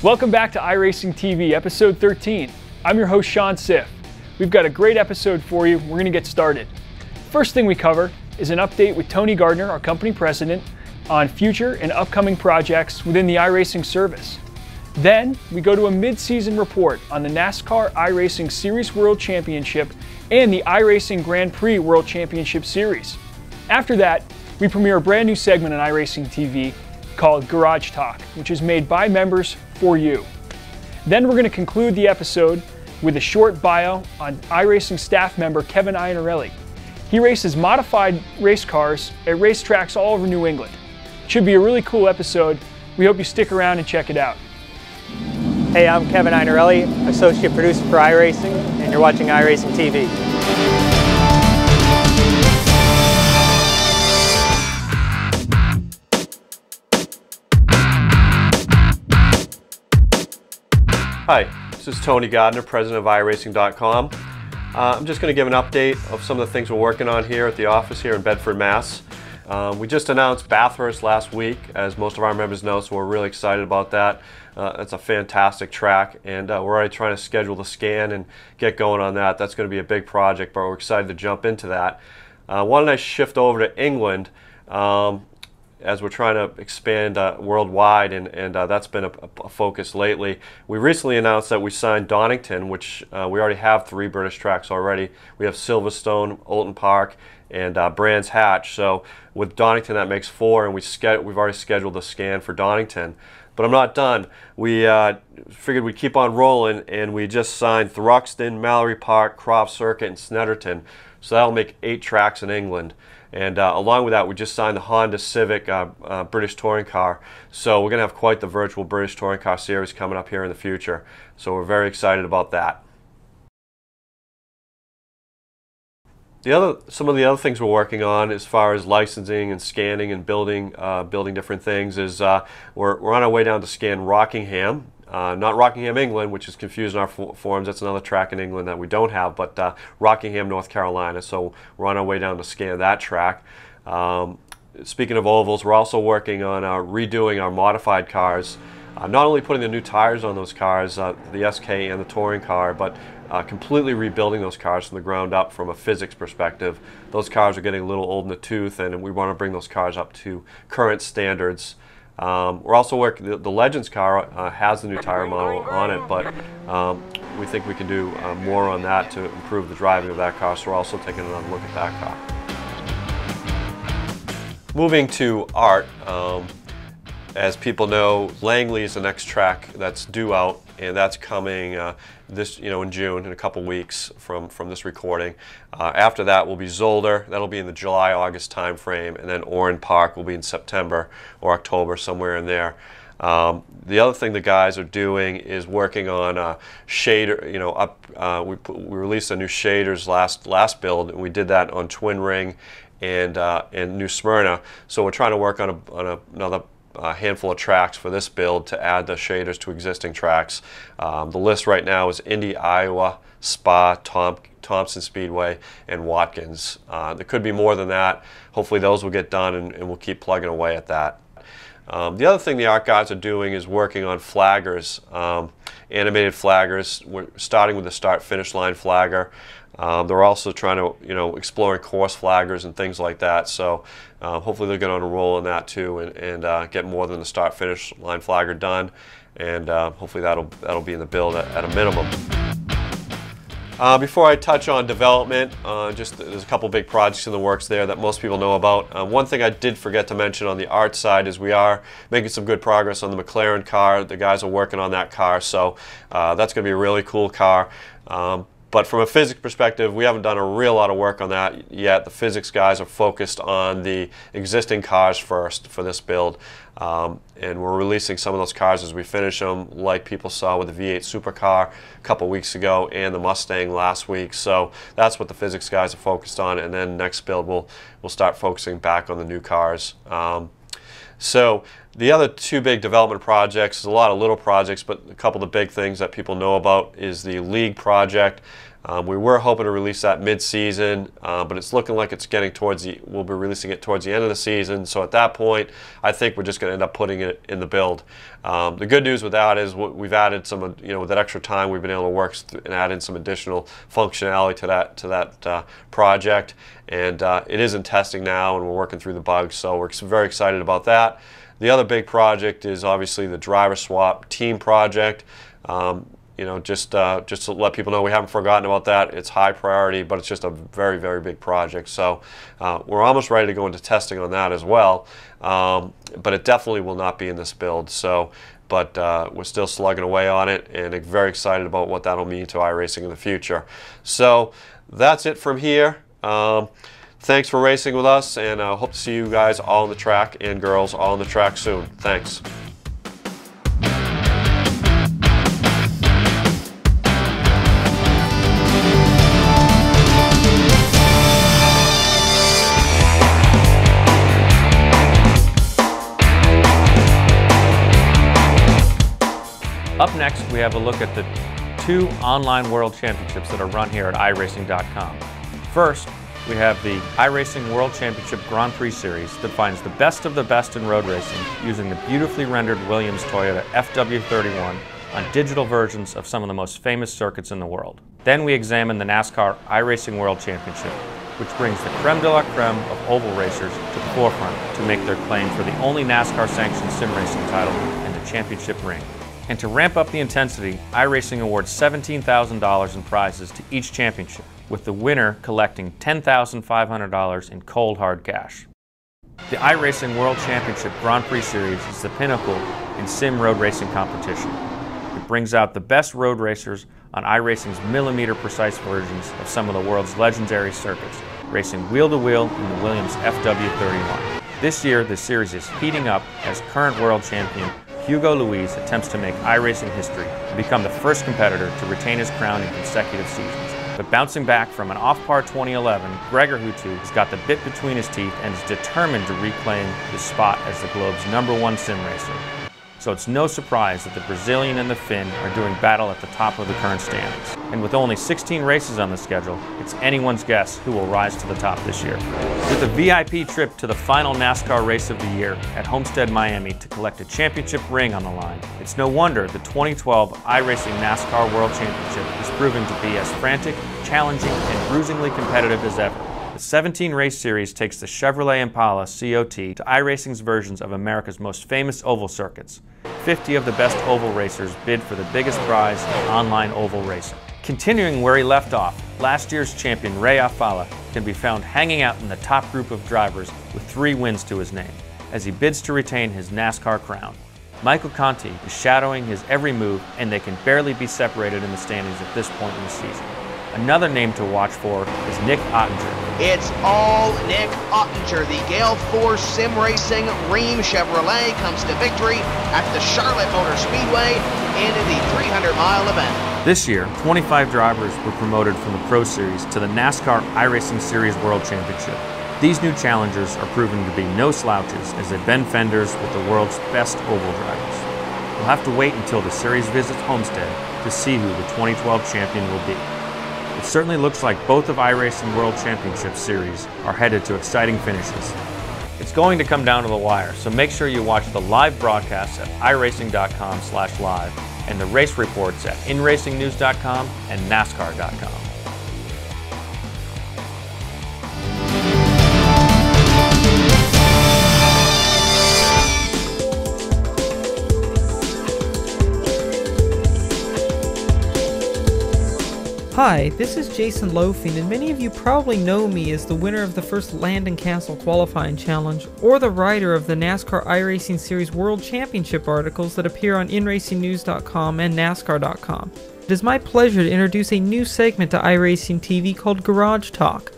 Welcome back to iRacingTV, episode 13. I'm your host, Sean Siff. We've got a great episode for you. We're going to get started. First thing we cover is an update with Tony Gardner, our company president, on future and upcoming projects within the iRacing service. Then we go to a mid-season report on the NASCAR iRacing Series World Championship and the iRacing Grand Prix World Championship Series. After that, we premiere a brand new segment on iRacingTV called Garage Talk, which is made by members for you. Then we're going to conclude the episode with a short bio on iRacing staff member Kevin Iannarelli. He races modified race cars at racetracks all over New England. It should be a really cool episode. We hope you stick around and check it out. Hey, I'm Kevin Iannarelli, Associate Producer for iRacing, and you're watching iRacingTV. Hi, this is Tony Gardner, president of iRacing.com. I'm just going to give an update of some of the things we're working on here at the office here in Bedford, Mass. We just announced Bathurst last week, as most of our members know, so we're really excited about that. It's a fantastic track, and we're already trying to schedule the scan and get going on that. That's going to be a big project, but we're excited to jump into that. Why don't I shift over to England, as we're trying to expand worldwide, and that's been a focus lately. We recently announced that we signed Donington, which we already have 3 British tracks already. We have Silverstone, Oulton Park, and Brands Hatch. So with Donington that makes 4, and we've already scheduled the scan for Donington. But I'm not done. We figured we'd keep on rolling, and we just signed Thruxton, Mallory Park, Croft Circuit, and Snetterton. So that'll make 8 tracks in England. And along with that, we just signed the Honda Civic British Touring Car. So we're going to have quite the virtual British Touring Car series coming up here in the future. So we're very excited about that. Some of the other things we're working on as far as licensing and scanning and building different things is we're on our way down to scan Rockingham. Not Rockingham, England, which is confusing our forums. That's another track in England that we don't have, but Rockingham, North Carolina. So we're on our way down to scan that track. Speaking of ovals, we're also working on redoing our modified cars. Not only putting the new tires on those cars, the SK and the touring car, but completely rebuilding those cars from the ground up from a physics perspective. Those cars are getting a little old in the tooth, and we want to bring those cars up to current standards. We're also working, the Legends car has the new tire model on it, but we think we can do more on that to improve the driving of that car, so we're also taking another look at that car. Moving to art, as people know, Langley is the next track that's due out, and that's coming in June, in a couple weeks from this recording. After that will be Zolder. That'll be in the July-August time frame, and then Oran Park will be in September or October, somewhere in there. The other thing the guys are doing is working on shader. We released a new shaders last build, and we did that on Twin Ring and New Smyrna. So we're trying to work on another handful of tracks for this build to add the shaders to existing tracks. The list right now is Indy, Iowa, Spa, Thompson Speedway, and Watkins. There could be more than that. Hopefully those will get done, and we'll keep plugging away at that. The other thing the art guys are doing is working on flaggers, animated flaggers. We're starting with the start-finish line flagger. They're also trying to, exploring course flaggers and things like that. So hopefully they'll get on a roll in that too, and get more than the start-finish line flagger done. And hopefully that'll be in the build at a minimum. Before I touch on development, there's a couple big projects in the works there that most people know about. One thing I did forget to mention on the art side is we are making some good progress on the McLaren car. The guys are working on that car, so that's going to be a really cool car. But from a physics perspective, we haven't done a real lot of work on that yet. The physics guys are focused on the existing cars first for this build. And we're releasing some of those cars as we finish them, like people saw with the V8 Supercar a couple weeks ago and the Mustang last week. So that's what the physics guys are focused on. And then next build, we'll start focusing back on the new cars. So the other 2 big development projects, there's a lot of little projects, but a couple of the big things that people know about is the League project. We were hoping to release that mid-season, but it's looking like it's getting towards we'll be releasing it towards the end of the season. So at that point, I think we're just going to end up putting it in the build. The good news with that is we've added some, with that extra time, we've been able to work and add in some additional functionality to that project. And it is in testing now, and we're working through the bugs. So we're very excited about that. The other big project is obviously the driver swap team project. Just to let people know we haven't forgotten about that. It's high priority, but it's just a very, very big project. So we're almost ready to go into testing on that as well. But it definitely will not be in this build. So, but we're still slugging away on it, and very excited about what that'll mean to iRacing in the future. So that's it from here. Thanks for racing with us, and I hope to see you guys all on the track, and girls all on the track soon. Thanks. Up next, we have a look at the 2 online world championships that are run here at iRacing.com. First, we have the iRacing World Championship Grand Prix Series that finds the best of the best in road racing using the beautifully rendered Williams Toyota FW31 on digital versions of some of the most famous circuits in the world. Then we examine the NASCAR iRacing World Championship, which brings the creme de la creme of oval racers to the forefront to make their claim for the only NASCAR-sanctioned sim racing title in the championship ring. And to ramp up the intensity, iRacing awards $17,000 in prizes to each championship, with the winner collecting $10,500 in cold hard cash. The iRacing World Championship Grand Prix Series is the pinnacle in sim road racing competition. It brings out the best road racers on iRacing's millimeter-precise versions of some of the world's legendary circuits, racing wheel-to-wheel in the Williams FW31. This year, the series is heating up as current world champion Hugo Luis attempts to make iRacing history and become the first competitor to retain his crown in consecutive seasons. But bouncing back from an off-par 2011, Gregor Hutu has got the bit between his teeth and is determined to reclaim his spot as the globe's #1 sim racer. So it's no surprise that the Brazilian and the Finn are doing battle at the top of the current standings. And with only 16 races on the schedule, it's anyone's guess who will rise to the top this year. With a VIP trip to the final NASCAR race of the year at Homestead, Miami to collect a championship ring on the line, it's no wonder the 2012 iRacing NASCAR World Championship is proving to be as frantic, challenging, and bruisingly competitive as ever. The 17-race series takes the Chevrolet Impala COT to iRacing's versions of America's most famous oval circuits. 50 of the best oval racers bid for the biggest prize in online oval racing. Continuing where he left off, last year's champion Ray Afala can be found hanging out in the top group of drivers with 3 wins to his name, as he bids to retain his NASCAR crown. Michael Conti is shadowing his every move, and they can barely be separated in the standings at this point in the season. Another name to watch for is Nick Ottinger. It's all Nick Ottinger. The Gale Force Sim Racing Rheem Chevrolet comes to victory at the Charlotte Motor Speedway in the 300-mile event. This year, 25 drivers were promoted from the Pro Series to the NASCAR iRacing Series World Championship. These new challengers are proving to be no slouches as they bend fenders with the world's best oval drivers. We'll have to wait until the series visits Homestead to see who the 2012 champion will be. It certainly looks like both of iRacing World Championship series are headed to exciting finishes. It's going to come down to the wire, so make sure you watch the live broadcasts at iRacing.com/live and the race reports at InRacingNews.com and NASCAR.com. Hi, this is Jason Loafing, and many of you probably know me as the winner of the first Landon Castle Qualifying Challenge, or the writer of the NASCAR iRacing Series World Championship articles that appear on InRacingNews.com and NASCAR.com. It is my pleasure to introduce a new segment to iRacing TV called Garage Talk.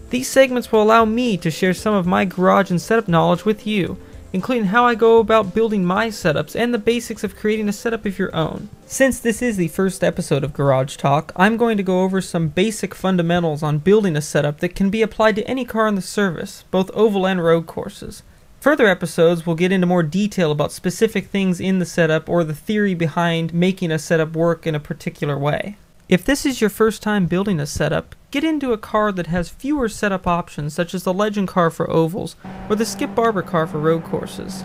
These segments will allow me to share some of my garage and setup knowledge with you, including how I go about building my setups and the basics of creating a setup of your own. Since this is the first episode of Garage Talk, I'm going to go over some basic fundamentals on building a setup that can be applied to any car in the service, both oval and road courses. Further episodes will get into more detail about specific things in the setup or the theory behind making a setup work in a particular way. If this is your first time building a setup, get into a car that has fewer setup options such as the Legend car for ovals or the Skip Barber car for road courses.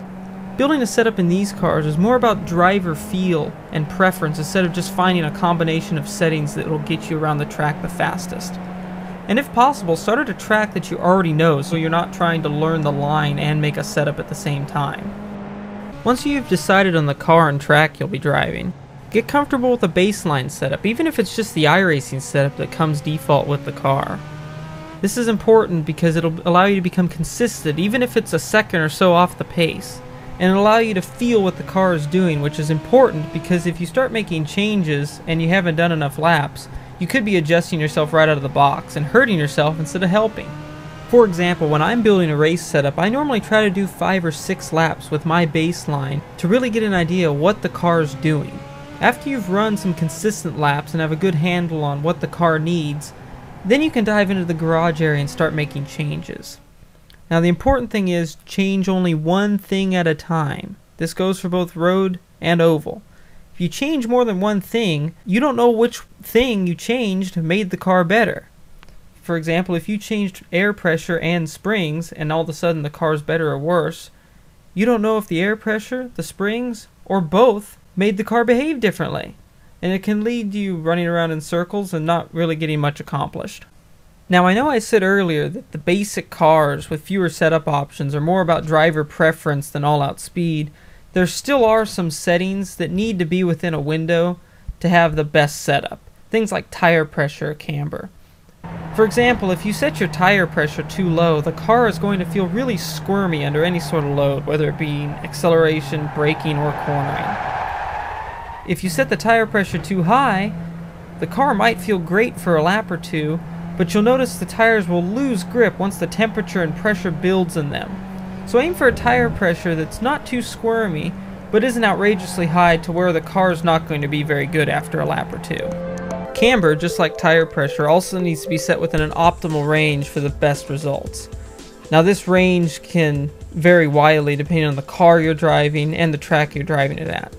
Building a setup in these cars is more about driver feel and preference instead of just finding a combination of settings that will get you around the track the fastest. And if possible, start at a track that you already know so you're not trying to learn the line and make a setup at the same time. Once you've decided on the car and track you'll be driving, get comfortable with a baseline setup, even if it's just the iRacing setup that comes default with the car. This is important because it'll allow you to become consistent even if it's a second or so off the pace, and it'll allow you to feel what the car is doing, which is important because if you start making changes and you haven't done enough laps, you could be adjusting yourself right out of the box and hurting yourself instead of helping. For example, when I'm building a race setup, I normally try to do 5 or 6 laps with my baseline to really get an idea of what the car is doing. After you've run some consistent laps and have a good handle on what the car needs, then you can dive into the garage area and start making changes. Now the important thing is change only one thing at a time. This goes for both road and oval. If you change more than one thing, you don't know which thing you changed made the car better. For example, if you changed air pressure and springs and all of a sudden the car's better or worse, you don't know if the air pressure, the springs, or both made the car behave differently, and it can lead you running around in circles and not really getting much accomplished. Now I know I said earlier that the basic cars with fewer setup options are more about driver preference than all-out speed. There still are some settings that need to be within a window to have the best setup. Things like tire pressure or camber. For example, if you set your tire pressure too low, the car is going to feel really squirmy under any sort of load, whether it be acceleration, braking, or cornering. If you set the tire pressure too high, the car might feel great for a lap or two, but you'll notice the tires will lose grip once the temperature and pressure builds in them. So aim for a tire pressure that's not too squirmy, but isn't outrageously high to where the car is not going to be very good after a lap or two. Camber, just like tire pressure, also needs to be set within an optimal range for the best results. Now this range can vary widely depending on the car you're driving and the track you're driving it at.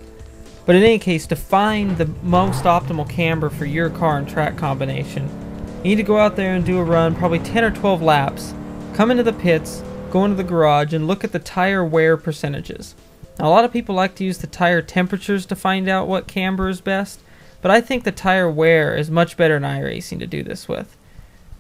But in any case, to find the most optimal camber for your car and track combination, you need to go out there and do a run, probably 10 or 12 laps, come into the pits, go into the garage, and look at the tire wear percentages. Now a lot of people like to use the tire temperatures to find out what camber is best, but I think the tire wear is much better in iRacing to do this with.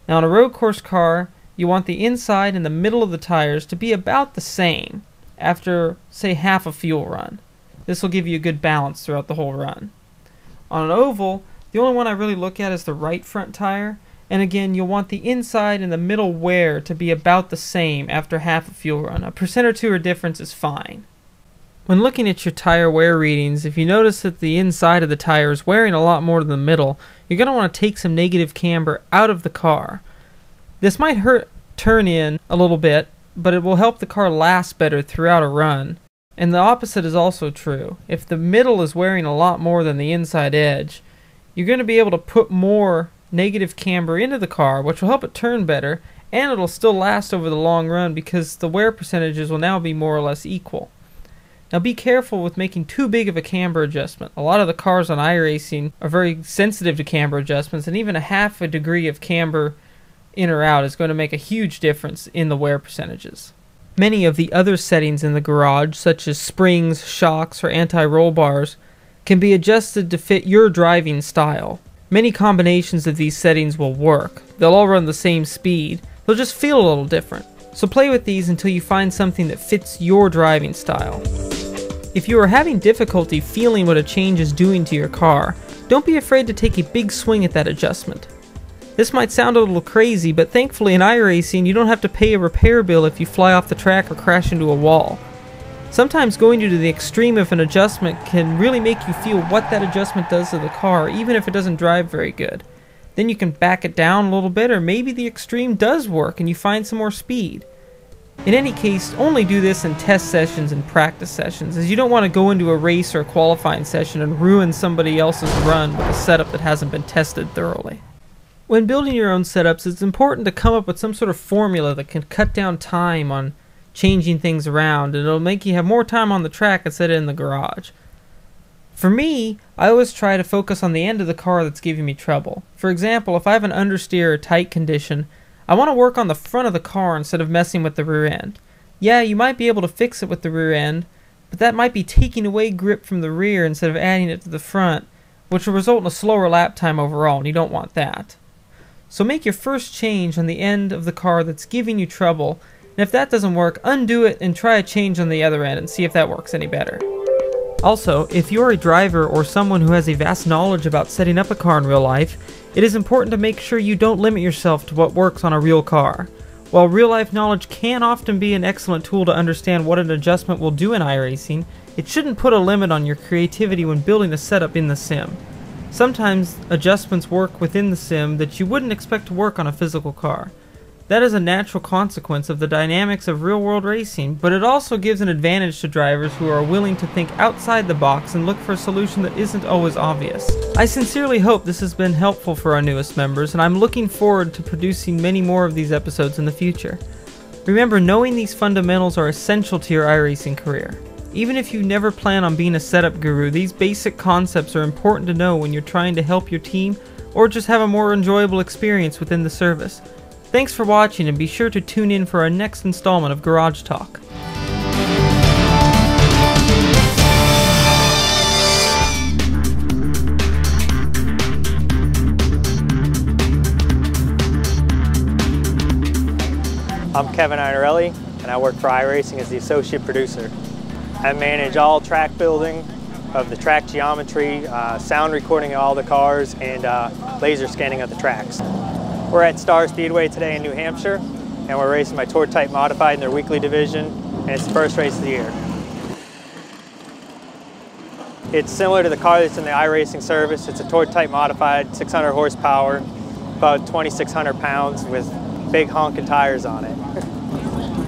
Now on a road course car, you want the inside and the middle of the tires to be about the same after, say, half a fuel run. This will give you a good balance throughout the whole run. On an oval, the only one I really look at is the right front tire, and again you'll want the inside and the middle wear to be about the same after half a fuel run. A percent or two difference is fine. When looking at your tire wear readings, if you notice that the inside of the tire is wearing a lot more than the middle, you're going to want to take some negative camber out of the car. This might hurt turn in a little bit, but it will help the car last better throughout a run. And the opposite is also true. If the middle is wearing a lot more than the inside edge, you're going to be able to put more negative camber into the car, which will help it turn better, and it'll still last over the long run because the wear percentages will now be more or less equal. Now be careful with making too big of a camber adjustment. A lot of the cars on iRacing are very sensitive to camber adjustments, and even a half a degree of camber in or out is going to make a huge difference in the wear percentages. Many of the other settings in the garage, such as springs, shocks, or anti-roll bars, can be adjusted to fit your driving style. Many combinations of these settings will work. They'll all run the same speed, they'll just feel a little different. So play with these until you find something that fits your driving style. If you are having difficulty feeling what a change is doing to your car, don't be afraid to take a big swing at that adjustment. This might sound a little crazy, but thankfully in iRacing you don't have to pay a repair bill if you fly off the track or crash into a wall. Sometimes going to the extreme of an adjustment can really make you feel what that adjustment does to the car, even if it doesn't drive very good. Then you can back it down a little bit, or maybe the extreme does work and you find some more speed. In any case, only do this in test sessions and practice sessions, as you don't want to go into a race or a qualifying session and ruin somebody else's run with a setup that hasn't been tested thoroughly. When building your own setups, it's important to come up with some sort of formula that can cut down time on changing things around, and it'll make you have more time on the track instead of in the garage. For me, I always try to focus on the end of the car that's giving me trouble. For example, if I have an understeer or tight condition, I want to work on the front of the car instead of messing with the rear end. Yeah, you might be able to fix it with the rear end, but that might be taking away grip from the rear instead of adding it to the front, which will result in a slower lap time overall, and you don't want that. So make your first change on the end of the car that's giving you trouble, and if that doesn't work, undo it and try a change on the other end and see if that works any better. Also, if you're a driver or someone who has a vast knowledge about setting up a car in real life, it is important to make sure you don't limit yourself to what works on a real car. While real-life knowledge can often be an excellent tool to understand what an adjustment will do in iRacing, it shouldn't put a limit on your creativity when building a setup in the sim. Sometimes adjustments work within the sim that you wouldn't expect to work on a physical car. That is a natural consequence of the dynamics of real-world racing, but it also gives an advantage to drivers who are willing to think outside the box and look for a solution that isn't always obvious. I sincerely hope this has been helpful for our newest members, and I'm looking forward to producing many more of these episodes in the future. Remember, knowing these fundamentals are essential to your iRacing career. Even if you never plan on being a setup guru, these basic concepts are important to know when you're trying to help your team or just have a more enjoyable experience within the service. Thanks for watching, and be sure to tune in for our next installment of Garage Talk. I'm Kevin Iannarelli, and I work for iRacing as the associate producer. I manage all track building of the track geometry, sound recording of all the cars, and laser scanning of the tracks. We're at Star Speedway today in New Hampshire, and we're racing my Tour Type Modified in their weekly division, and it's the first race of the year. It's similar to the car that's in the iRacing service. It's a Tour Type Modified, 600 horsepower, about 2,600 pounds with big honking tires on it.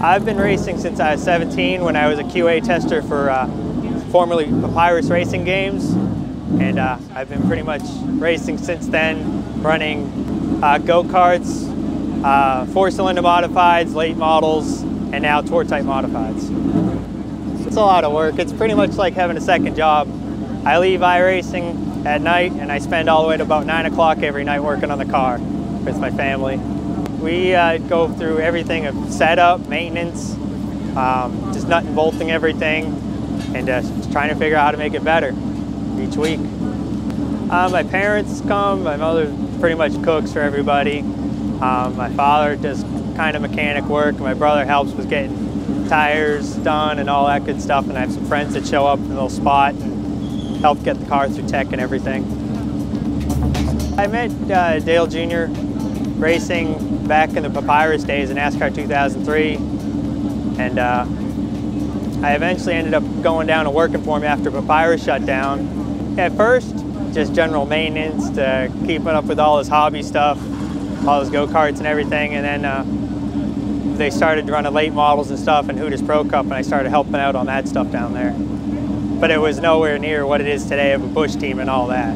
I've been racing since I was 17 when I was a QA tester for formerly Papyrus Racing Games, and I've been pretty much racing since then, running go-karts, four-cylinder modifieds, late models, and now Tour Type modifieds. It's a lot of work. It's pretty much like having a second job. I leave iRacing at night and I spend all the way to about 9 o'clock every night working on the car with my family. We go through everything of setup, maintenance, just nut and bolting everything, and just trying to figure out how to make it better each week. My parents come, my mother pretty much cooks for everybody. My father does kind of mechanic work. My brother helps with getting tires done and all that good stuff, and I have some friends that show up in a little spot and help get the car through tech and everything. I met Dale Jr. racing back in the Papyrus days in NASCAR 2003, and I eventually ended up going down and working for him after Papyrus shut down. At first, just general maintenance to keeping up with all his hobby stuff, all his go-karts and everything, and then they started running late models and stuff and Hooters Pro Cup, and I started helping out on that stuff down there. But it was nowhere near what it is today of a Busch team and all that.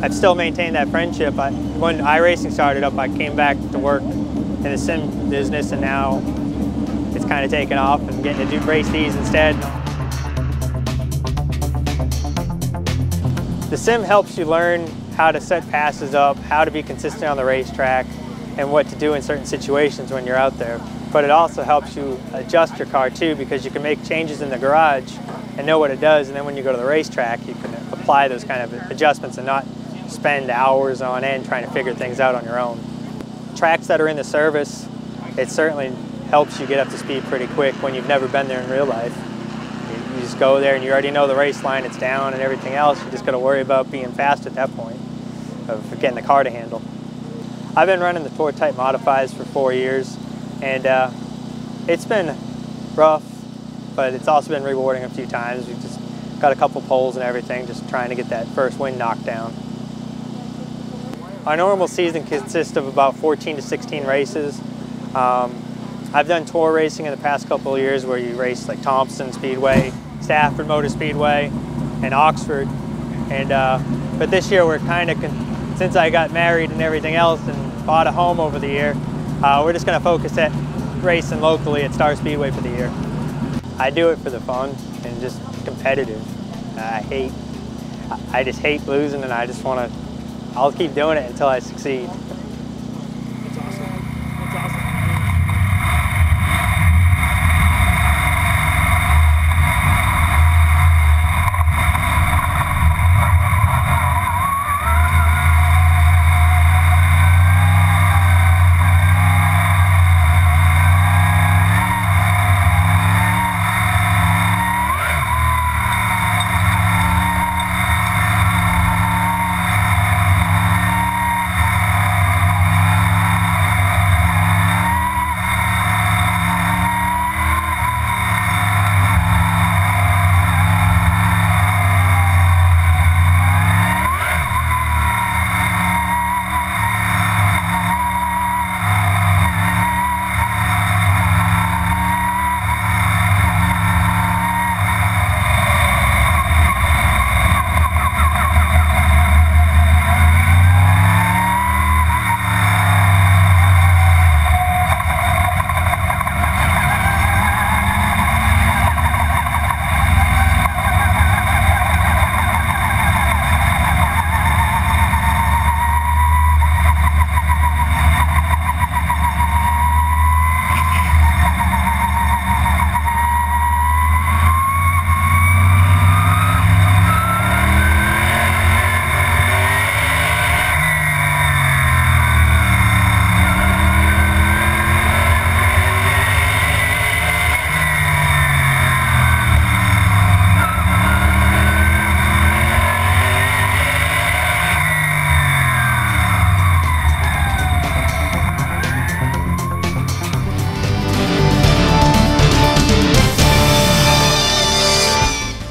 I've still maintained that friendship. When iRacing started up, I came back to work in the sim business, and now it's kind of taken off and getting to race these instead. The sim helps you learn how to set passes up, how to be consistent on the racetrack, and what to do in certain situations when you're out there. But it also helps you adjust your car too, because you can make changes in the garage and know what it does, and then when you go to the racetrack, you can apply those kind of adjustments and not spend hours on end trying to figure things out on your own. Tracks that are in the service, it certainly helps you get up to speed pretty quick when you've never been there in real life. You just go there and you already know the race line, it's down and everything else. You just got to worry about being fast at that point, of getting the car to handle. I've been running the Tour Type Modifieds for 4 years, and it's been rough, but it's also been rewarding a few times. We've just got a couple poles and everything, just trying to get that first win knocked down. Our normal season consists of about 14 to 16 races. I've done tour racing in the past couple of years where you race like Thompson Speedway, Stafford Motor Speedway, and Oxford. And but this year we're kind of, since I got married and everything else and bought a home over the year, we're just going to focus at racing locally at Star Speedway for the year. I do it for the fun and just competitive. I hate I just hate losing, and I just want to, I'll keep doing it until I succeed. That's awesome. That's awesome.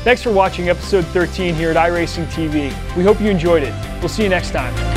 Thanks for watching episode 13 here at iRacingTV. We hope you enjoyed it. We'll see you next time.